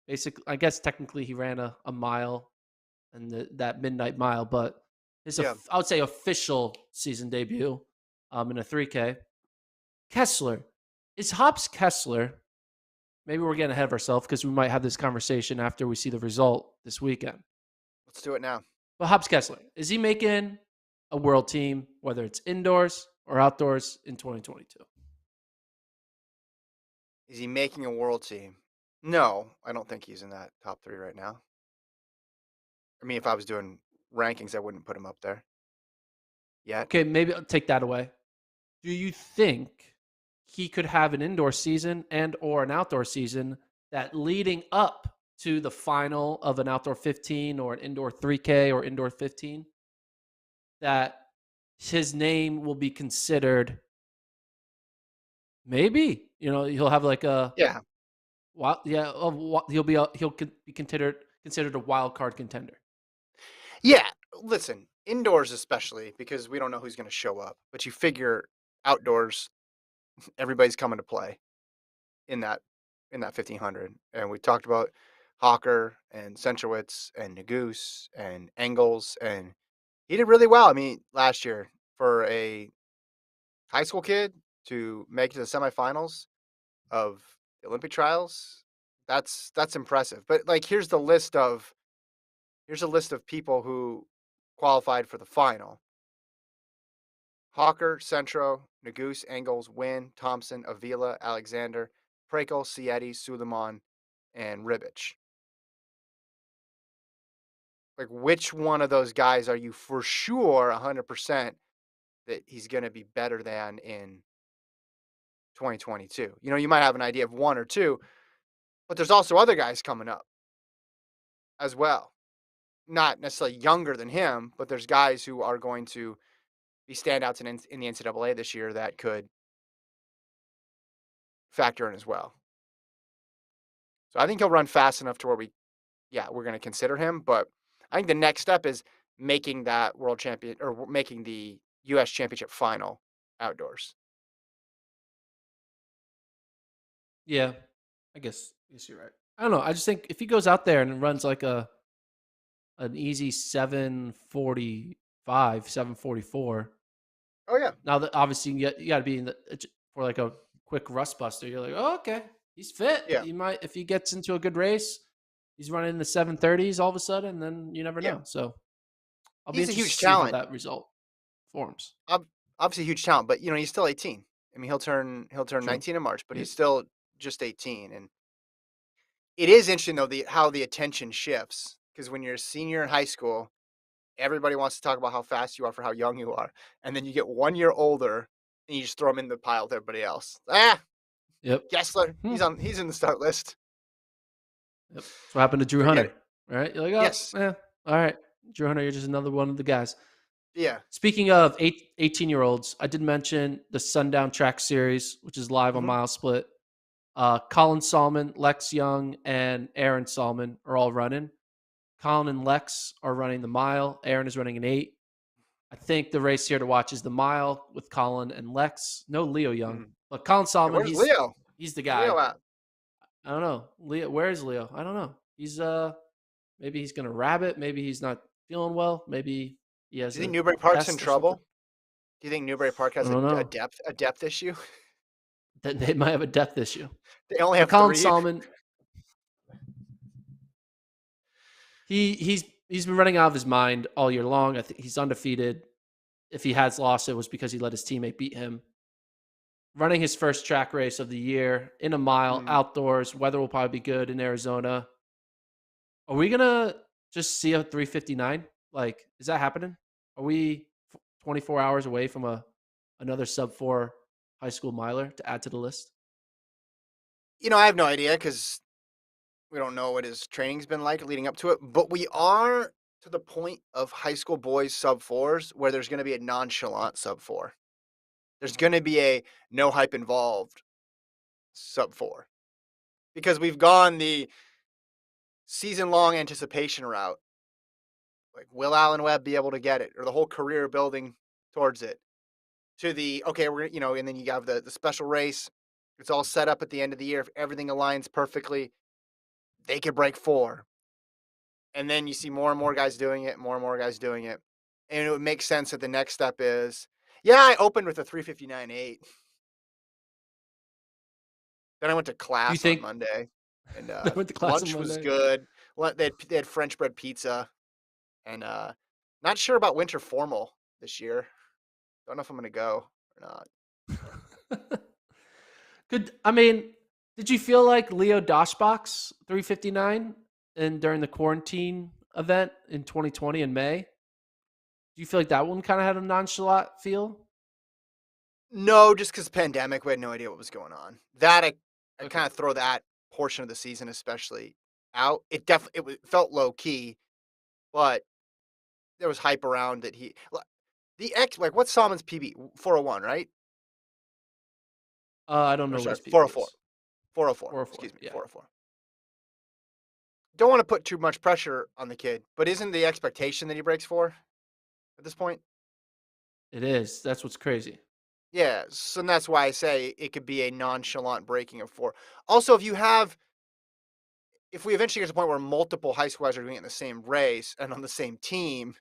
basically, I guess technically he ran a mile and that midnight mile, but Yeah. I would say official season debut in a 3K. Kessler, is Hobbs Kessler? Maybe we're getting ahead of ourselves because we might have this conversation after we see the result this weekend. Let's do it now. But Hobbs Kessler, is he making a world team, whether it's indoors or outdoors in 2022? Is he making a world team? No, I don't think he's in that top 3 right now. I mean, if I was doing rankings, I wouldn't put him up there yet. Okay, maybe I'll take that away. Do you think he could have an indoor season and or an outdoor season that leading up to the final of an outdoor 15 or an indoor 3K or indoor 15 that his name will be considered maybe, he'll have like a Yeah. yeah, he'll be considered a wild card contender. Yeah, listen, indoors especially because we don't know who's gonna show up, but you figure outdoors, everybody's coming to play in that in that 1,500, and we talked about Hawker and Centrowitz and Nagoose and Engels, and he did really well. I mean, last year for a high school kid to make it to the semifinals of the Olympic trials, that's impressive. But like, here's a list of people who qualified for the final: Hawker, Centro, Nagoose, Engels, Wynn, Thompson, Avila, Alexander, Prekel, Sietti, Suleiman, and Ribic. Like, which one of those guys are you for sure 100% that he's going to be better than in 2022? You might have an idea of one or two, but there's also other guys coming up as well. Not necessarily younger than him, but there's guys who are going to be standouts in the NCAA this year that could factor in as well. So I think he'll run fast enough to where we're going to consider him. But I think the next step is making that world champion or making the U.S. championship final outdoors. Yeah, I guess you're right. I don't know. I just think if he goes out there and runs like an easy 7:45, 7:44. Oh yeah, Now that obviously you got to be in for like a quick rust buster. You're like, oh, okay, he's fit. yeah, He might if he gets into a good race, he's running in the 7:30s all of a sudden, and then you never yeah. know. So I'll be He's a interested huge to see how talent. that result forms. Obviously, a huge talent, but he's still 18. I mean, he'll turn True. 19 in March, but Yeah. he's still just 18. And it is interesting though how the attention shifts because when you're a senior in high school, everybody wants to talk about how fast you are for how young you are, and then you get 1 year older and you just throw him in the pile with everybody else. Yep. Gessler, Hmm. he's in the start list. Yep. That's what happened to Drew Forget it. Hunter. Right? You're like, oh, Yes. all right, Drew Hunter, you're just another one of the guys. Yeah. Speaking of 18-year-olds, I did mention the Sundown Track Series, which is live on Mhm. Mile Split. Colin Salmon, Lex Young, and Aaron Salmon are all running. Colin and Lex are running the mile. Aaron is running an 8. I think the race here to watch is the mile with Colin and Lex. No Leo Young, Mhm. but Colin Yeah, Salmon, where's Leo? he's the Where's guy. Leo at? I don't know. Leo, where's Leo? I don't know. He's maybe he's gonna rabbit. Maybe he's not feeling well. Maybe he Do has you think a Newbury Park's in test or something. trouble? Do you think Newbury Park I has a, don't a know. depth a depth issue? That they might have a depth issue. They only But have Colin three. Salmon, he's been running out of his mind all year long. I think he's undefeated. If he has lost, it was because he let his teammate beat him. Running his first track race of the year in a mile Mm. outdoors. Weather will probably be good in Arizona. Are we gonna just see a 3:59? Like, is that happening? Are we 24 hours away from another sub 4 high school miler to add to the list? I have no idea because we don't know what his training's been like leading up to it. But we are to the point of high school boys sub fours where there's going to be a nonchalant sub four. There's going to be a no hype involved sub four because we've gone the season long anticipation route. Like, will Allen Webb be able to get it or the whole career building towards it? To the okay, and then you have the special race. It's all set up at the end of the year. If everything aligns perfectly, they could break four. And then you see more and more guys doing it, more and more guys doing it. And it would make sense that the next step is, yeah, I opened with a 3:59.8. Then I went to Do you class on think Monday, and I went to class on lunch was Monday? good. They had French bread pizza, and not sure about winter formal this year. Don't know if I'm gonna go or not. Good. I mean, Did you feel like Leo Doshbach's 359 and during the quarantine event in 2020 in May? Do you feel like that one kind of had a nonchalant feel? No, just because pandemic, we had no idea what was going on. That I Okay. kinda throw that portion of the season especially out. It felt low key, but there was hype around that the X like, what's Salmon's PB? 401, right? I don't Or know what sorry, his PB 404. is. 404, 404. excuse me, Yeah, 404. Don't wanna put too much pressure on the kid, but isn't the expectation that he breaks 4 at this point? it is. That's what's crazy. Yeah, so that's why I say it could be a nonchalant breaking of 4. Also, if we eventually get to the point where multiple high school guys are doing it in the same race and on the same team,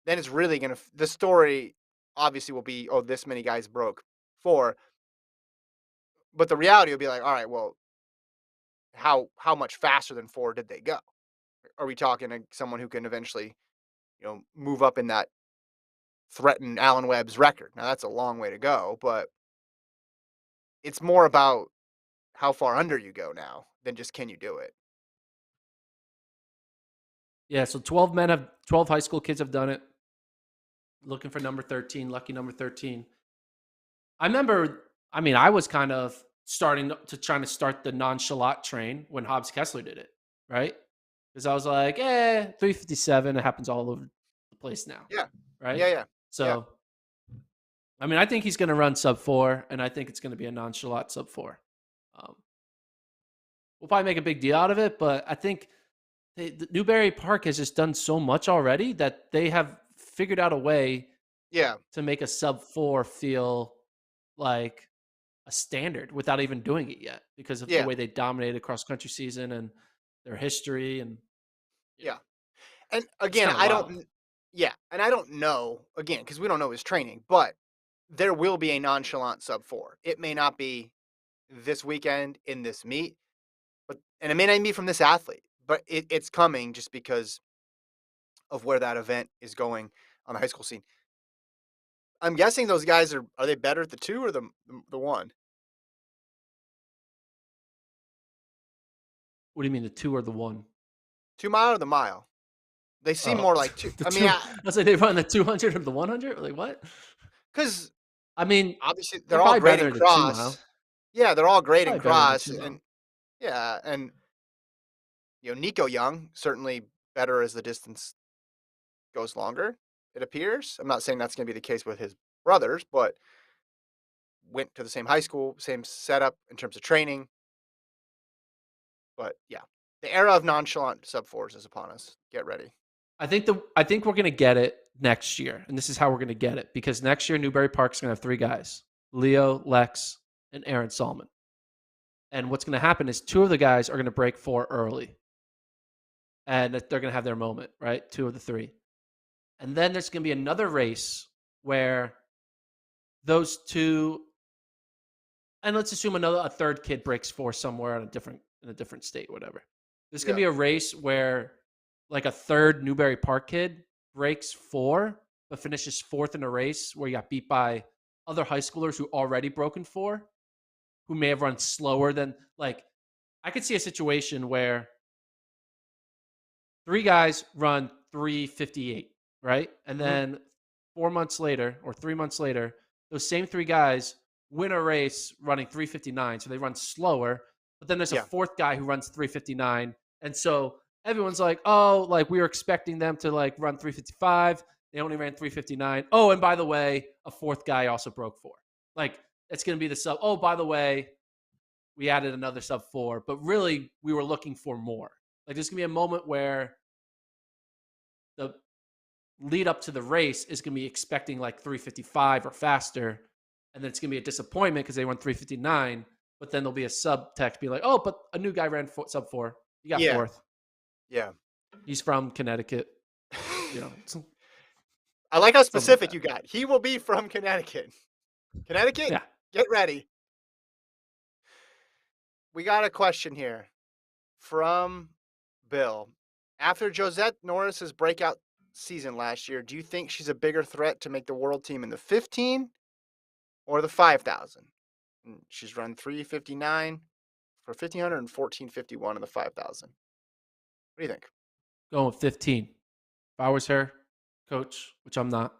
then it's really gonna the story obviously will be, "Oh, this many guys broke 4," but the reality will be like, "All right, well, how much faster than 4 did they go?" Are we talking, someone who can eventually, move up in that threaten Alan Webb's record? Now that's a long way to go, but it's more about how far under you go now than just can you do it. Yeah, so 12 high school kids have done it. Looking for number 13, lucky number 13. I remember, I mean, I was kind of starting to trying to start the nonchalant train when Hobbs Kessler did it, right? Because I was like, 357, it happens all over the place now, Yeah. right? Yeah, yeah. Yeah. So, I mean, I think he's going to run sub 4, and I think it's going to be a nonchalant sub 4. Um, we'll probably make a big deal out of it, but I think the Newberry Park has just done so much already that they have figured out a way Yeah. to make a sub 4 feel like a standard without even doing it yet because of the Yeah. way they dominated cross country season and their history and you know Yeah. And it's again, kind of wild. yeah, and I don't know again because we don't know his training, but there will be a nonchalant sub 4. It may not be this weekend in this meet, but and it may not even be from this athlete, but it's coming just because of where that event is going on the high school scene. I'm guessing those guys are they better at the 2 or the 1? What do you mean the 2 or the 1? 2 mile or the mile? They seem Oh, more like 2. the I mean, 2. I was like they run the 200 or the 100. Like what? because I mean, obviously they're they're all probably great better in in the 2 cross. mile. Yeah, they're all great in Probably better in the cross 2 mile. and yeah, and Nico Young certainly better as the distance goes longer. It appears. I'm not saying that's going to be the case with his brothers, but went to the same high school, same setup in terms of training. But yeah, the era of nonchalant sub 4s is upon us. Get ready. I think we're gonna get it next year, and this is how we're gonna get it because next year Newberry Park's gonna have 3 guys: Leo, Lex, and Aaron Solomon. And what's gonna happen is 2 of the guys are gonna break 4 early, and they're gonna have their moment, right? 2 of the 3, and then there's gonna be another race where those 2, and let's assume a third kid breaks 4 somewhere in a different state, whatever. There's gonna Yeah. be a race where like a third Newberry Park kid breaks 4, but finishes 4th in a race where you got beat by other high schoolers who already broken 4, who may have run slower than like I could see a situation where 3 guys run 358, right? And Hmm. then 4 months later or 3 months later, those same 3 guys win a race running 359, so they run slower, but then there's a Yeah. 4th guy who runs 359, and so everyone's like, "Oh, like we were expecting them to like run 355. They only ran 359. Oh, and by the way, a 4th guy also broke 4." Like it's going to be the sub. Oh, by the way, we added another sub 4, but really we were looking for more. Like there's going to be a moment where the lead up to the race is going to be expecting like 355 or faster. And then it's going to be a disappointment because they won 359. But then there'll be a subtext be like, oh, but a new guy ran sub 4. He got Yeah. 4th. Yeah. He's from Connecticut. You know, I like how something like specific that. you got. He will be from Connecticut. Connecticut, Yeah. get ready. We got a question here from Bill. After Josette Norris's breakout season last year, do you think she's a bigger threat to make the world team in the 15 or the 5,000? and she's run 3:59 for 1,500 and 14:51 in the 5,000. What do you think? Going with 15. If I was her coach, which I'm not,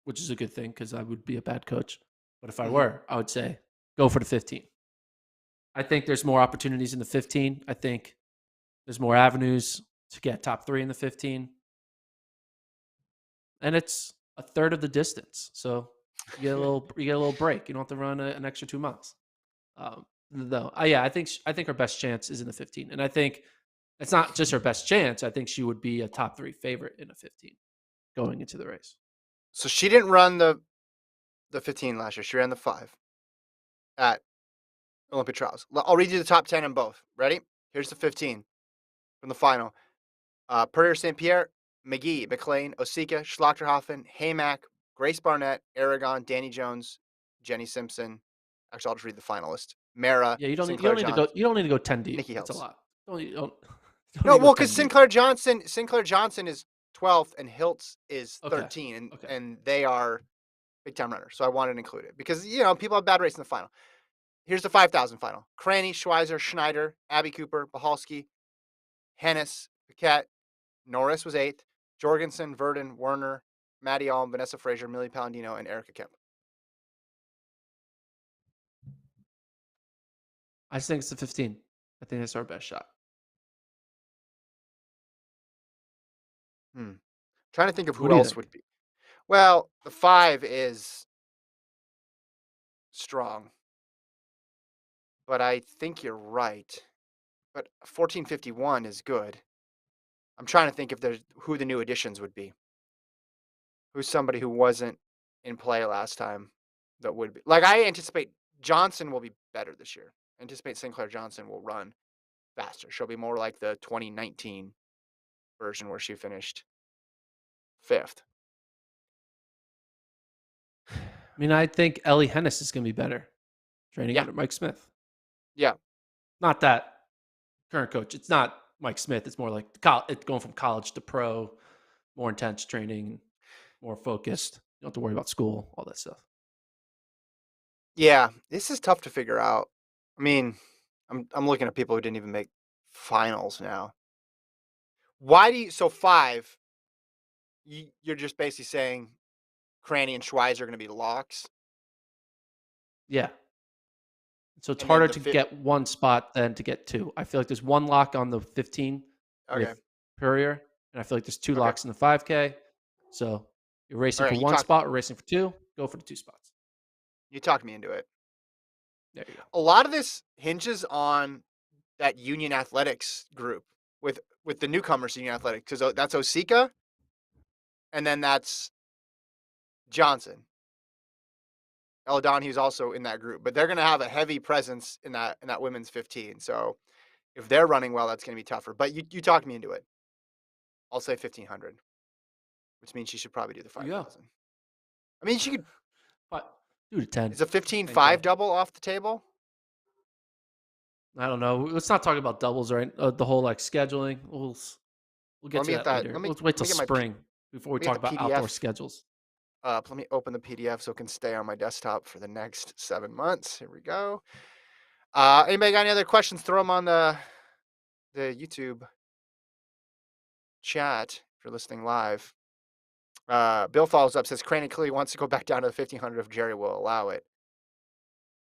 which is a good thing because I would be a bad coach. But if I Mhm. were, I would say go for the 15. I think there's more opportunities in the 15. I think there's more avenues to get top three in the 15. And it's a third of the distance. So you get a little break. You don't have to run an extra 2 miles. Though, yeah, I think her best chance is in the 15, and I think it's not just her best chance. I think she would be a top three favorite in a 15 going into the race. So she didn't run the 15 last year. She ran the 5 at Olympic trials. I'll read you the top 10 in both. Ready? Here's the 15 from the final. Purrier St. Pierre, McGee, McLean, Osika, Schlachterhoffen, Haymack, Grace Barnett, Aragon, Danny Jones, Jenny Simpson. Actually, I'll just read the finalist. Mara, Yeah, Sinclair Johnson, you don't need to go 10 deep. Nikki That's a Hiltz. lot. You don't No, need to go well, because 10 deep. Sinclair Johnson is 12th and Hiltz is Okay, 13, and okay. and they are big time runners. So I wanted to include it because people have bad race in the final. Here's the 5,000 final: Cranny, Schweizer, Schneider, Abby Cooper, Bahalski, Hennis, Paquette. Norris was eighth. Jorgensen, Verdon, Werner, Maddie Alm, Vanessa Fraser, Millie Palladino, and Erica Kemp. I just think it's the 15. I think that's our best shot. Trying to think of What who do you else think? would be. Well, the 5 is strong, but I think you're right. But 14:51 is good. I'm trying to think if there's who the new additions would be. Who's somebody who wasn't in play last time that would be. Like I anticipate Johnson will be better this year. I anticipate Sinclair Johnson will run faster. She'll be more like the 2019 version where she finished 5th. I mean, I think Ellie Hennis is going to be better training Yeah. under Mike Smith. Yeah. Not that current coach. It's not Mike Smith. It's more like it's going from college to pro, more intense training, more focused. You don't have to worry about school, all that stuff. Yeah, this is tough to figure out. I mean, I'm looking at people who didn't even make finals now. Why do you so 5, you're just basically saying Cranny and Schweizer are gonna be locks, Yeah. So it's and then harder the to fit. get one spot than to get two. I feel like there's one lock on the 15 Okay, with Perrier, and I feel like there's two okay. locks in the 5K. So you're racing for Alright, one spot or racing for two, go for the two spots. you talked me into it. There you go. A lot of this hinges on that Union Athletics group with the newcomers to Union Athletics, 'cause that's Osika, and then that's Johnson. Ella Donahue also in that group, but they're gonna have a heavy presence in that women's 15, so if they're running well, that's gonna be tougher. But you talked me into it. I'll say 1,500, which means she should probably do the There you go. 5,000. I mean, she could. But do the 10, Is a 15-5 10K. double off the table? I don't know. Let's not talk about doubles, right? The whole like scheduling. We'll Well, get let to me get that that. later. Let's wait Let till me get spring before we let me get talk the about outdoor PDF schedules. up. Let me open the PDF so it can stay on my desktop for the next 7 months. Here we go. Anybody got any other questions? Throw them on the YouTube chat if you're listening live. Bill follows up, says Cranny clearly wants to go back down to the 1,500 if Jerry will allow it.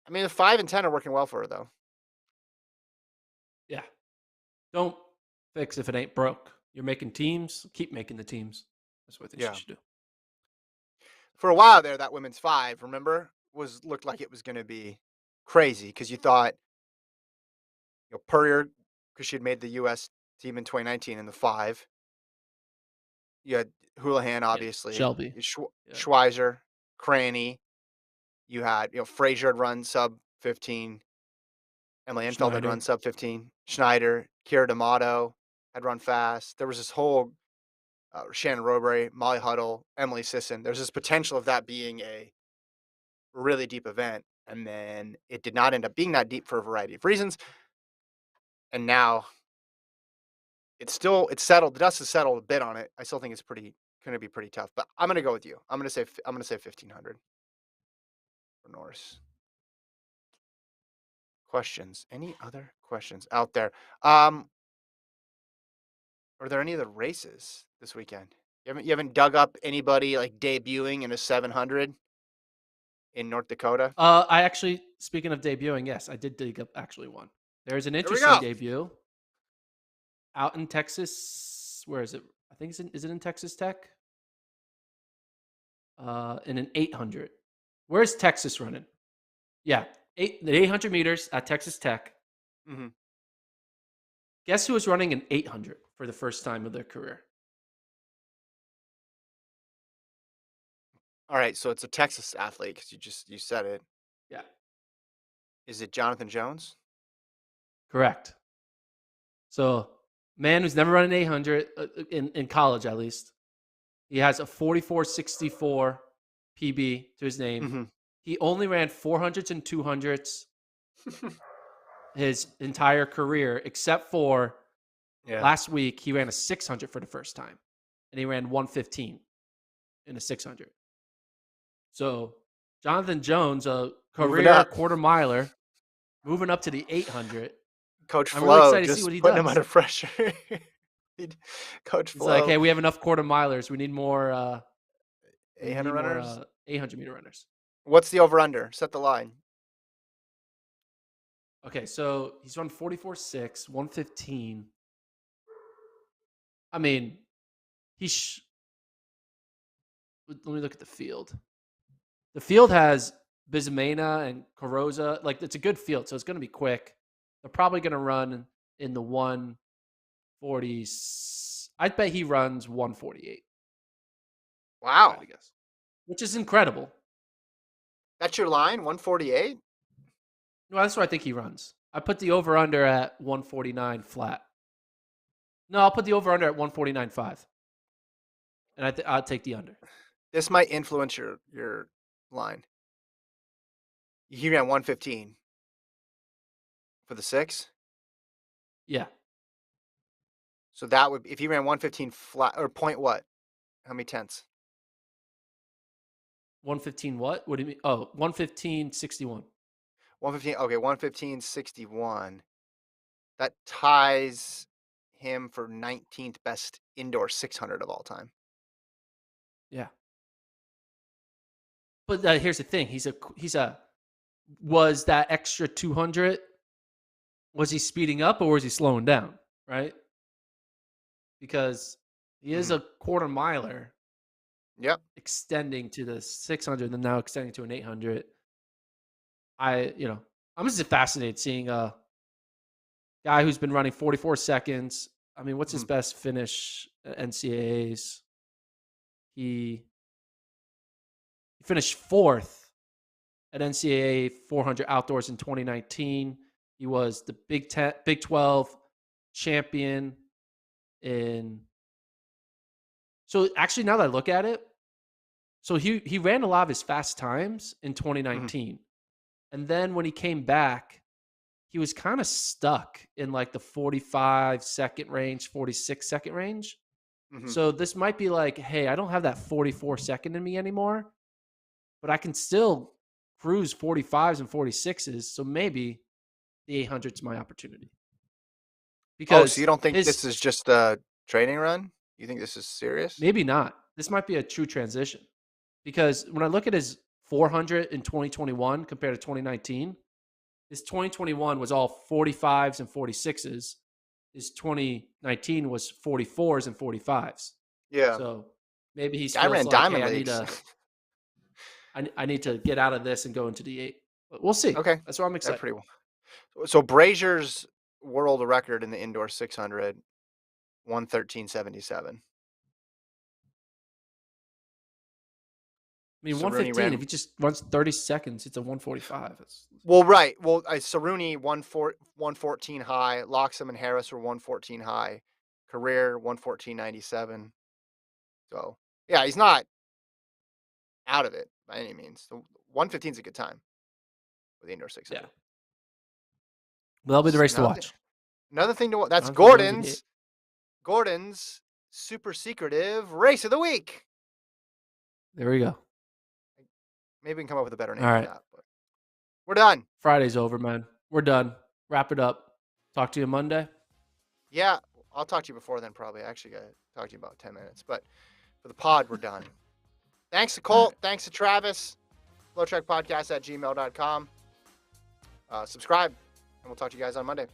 I mean, the 5 and 10 are working well for her though. Yeah. Don't fix if it ain't broke. You're making teams, keep making the teams. That's what I think she Yeah. should do. For a while there, that women's 5, remember, was looked like it was going to be crazy because you thought Purrier, because she had made the U.S. team in 2019 in the 5. You had Houlihan, Yeah. obviously. Shelby. Yeah. Schweizer, Cranny. You had, Frazier had run sub 15. Emily Enfeld had run Schneider. sub 15. Schneider, Kira D'Amato had run fast. There was this whole Shannon Robury, Molly Huddle, Emily Sisson. There's this potential of that being a really deep event. And then it did not end up being that deep for a variety of reasons. And now it's settled. The dust has settled a bit on it. I still think it's going to be pretty tough, but I'm going to go with you. I'm going to say 1,500 for Norris. questions? Any other questions out there? Um, are there any other races this weekend? You haven't dug up anybody like debuting in a 700 in North Dakota? I actually, speaking of debuting, yes, I did dig up actually one. There's an There we interesting go. debut out in Texas. Where is it? I think is it in Texas Tech? In an 800. Where's Texas running? Yeah, the 800 meters at Texas Tech. Mhm. Guess who was running an 800 for the first time of their career? All right, so it's a Texas athlete because you said it. Yeah, Is it Jonathan Jones? correct. So, man who's never run an 800 in college at least. He has a 44.64 PB to his name. Mhm. He only ran 400s and 200s his entire career, except for Yeah. last week. He ran a 600 for the first time, and he ran 115 in a 600. So Jonathan Jones, a Moving career up. quarter miler, moving up to the 800. Coach I'm really Flo excited to see just what he putting him does. under pressure. Coach He's like, Flo, hey, we have enough quarter milers. We 800 need more runners. 800 meter runners. What's the over under? Set the line. Okay, so he's run 44.6, 115. I mean, he's. Let me look at the field. The field has Bizamena and Carosa. Like, it's a good field, so it's going to be quick. They're probably going to run in the 140s. I'd bet he runs 148, if I had Wow. to guess, which is incredible. That's your line, 148? No, that's what I think he runs. I put the over under at 149 flat. No, I'll put the over under at 149.5, and I'll take the under. This might influence your line. He ran 115 for the 6. Yeah, So that would if he ran 115 flat or point what? How many tenths? 115 what? What do you mean? Oh, 115.61. 115. Okay, 115.61. That ties him for 19th best indoor 600 of all time. Yeah. But here's the thing. He's a was that extra 200, was he speeding up or was he slowing down, right? Because he is Mhm. a quarter miler Yep. extending to the 600 and now extending to an 800. I'm just fascinated seeing a guy who's been running 44 seconds. I mean, what's his Mhm. best finish at NCAAs? He finished fourth at NCAA 400 outdoors in 2019. He was the Big 12 champion in. So actually, now that I look at it, so he ran a lot of his fast times in Mhm. 2019, and then when he came back, he was kind of stuck in like the 45-second range, 46-second range. Mhm. So this might be like, hey, I don't have that 44-second in me anymore, but I can still cruise 45s and 46s. So maybe the 800 is my opportunity Oh, so because you don't think his this is just a training run? You think this is serious? maybe not. This might be a true transition because when I look at his 400 in 2021 compared to 2019, his 2021 was all 45s and 46s. His 2019 was 44s and 45s. Yeah. So maybe he Guy feels ran like, hey, diamond leagues. I need to get out of this and go into the 8. But we'll see. Okay. That's why I'm That excited. pretty well. So Brazier's world record in the indoor 600, 113.77. I mean, Saruni 115. If ran he just runs 30 seconds, it's a 145. well, right. Well, Saruni 114 high. Loxham and Harris were 114 high. Career 114.97. So yeah, he's not out of it by any means. So 115 is a good time with the indoor Yeah. 600. But that'll be the race to Another thing, watch. another thing to that's Jonathan Jones in the 8. Gordon's super secretive race of the week. There we go. Maybe we can come up with a better All name for right. that. But we're done. Friday's over, man. We're done. Wrap it up. Talk to you Monday. Yeah, I'll talk to you before then probably. I actually got to talk to you about 10 minutes. But for the pod, we're done. Thanks to All right. Colt. Thanks to Travis. FloTrack Podcast at gmail.com. Subscribe, and we'll talk to you guys on Monday.